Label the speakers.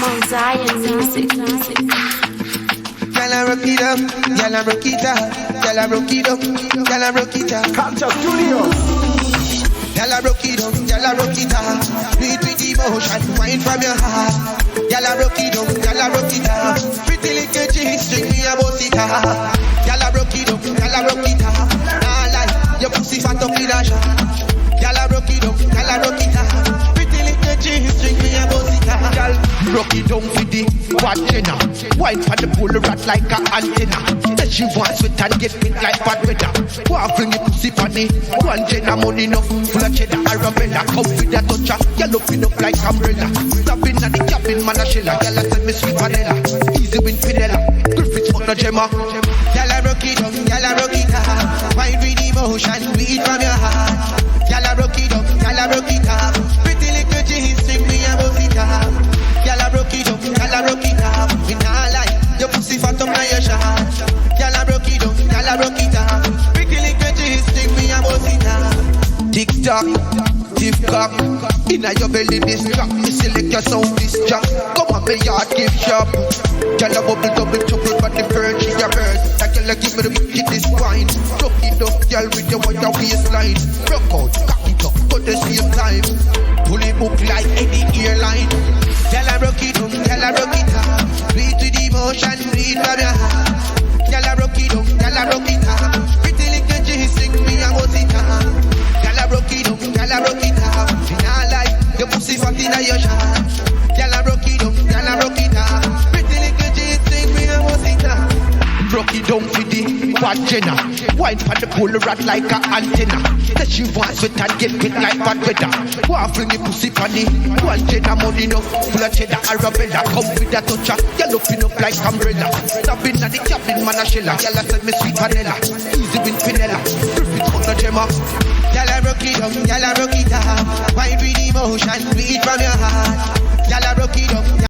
Speaker 1: Mount Zion music.
Speaker 2: Gyal a rock it up, gyal a rock it up, gyal a rock it up, gyal a rock it up.
Speaker 3: Culture Studios.
Speaker 2: Gyal a rock it up, gyal a rock it up. Do it with emotion, wine from your heart. Gyal a rock it up, gyal a rock it up. Pretty little cheese, string me a bust it up. Gyal a rock it up, gyal a rock it up. Nah lie, your pussy fat up in a shot. Gyal a rock it up, gyal a rock it up. Pretty little cheese, string me a bust it up.
Speaker 4: Gyal, rock it down for the bad jenna. Wine for the bull rat like a antenna. Then she wants sweat and get fit like bad weather. Walk fling your pussy funny. One jenna money enough, full of cheddar Arabella. Come with that toucher, gyal open up like umbrella. Stopping at the cabin, man a shella. Gyal a send me sweet vanilla. Easy win Fidela. Griffiths but no Gemma.
Speaker 2: Gyal a rock it up, gyal a rock it up. Wine with emotion, beat from your heart. Gyal a rock it up, gyal a rock it up. Pretty little cheese, string me a bust it up. Gyal a rock it up, gyal a rock it up. We nah lie, your pussy fat up now your shot. Gyal a rock it up, gyal a rock it up. Pretty little cheese, string me a bust it up.
Speaker 4: Tick tock, tick tock. Inna your belly this drop. Me select your sound this jack. Come on me yard give sharp. Gyal a bubble double trouble but the bird she a bird. That gyal a give me the wicked this wine. Rock it up, gyal with your wonder waistline. Rock out, cock it up, got the same time. Pull it hook like any airline.
Speaker 2: Gyal a rock it up, gyal a rock it up. Beat with emotion, beat from your heart. Gyal a rock it up, gyal a rock it up. Pretty little cheese, string me a bust it up. Gyal a rock it up, gyal a rock it up. We nah lie, your pussy fat inna your shot. Gyal a rock it up, gyal a rock it up. Pretty little cheese, string me a bust it up.
Speaker 4: Rock it down for the bad jenna. Wine for the bull rat like a antenna. Then she wants sweat and get fit like bad weather. Walk fling your pussy funny. One jenna money enough, full of cheddar Arabella. Come with that toucher, gyal open up like umbrella. Stopping at the cabin, man a shella. Gyal a send me sweet vanilla. Easy win Fidela. Griffiths but no Gemma.
Speaker 2: Gyal a rock it up, gyal a rock it up. Wine with emotion, beat from your heart. Gyal a rock it up.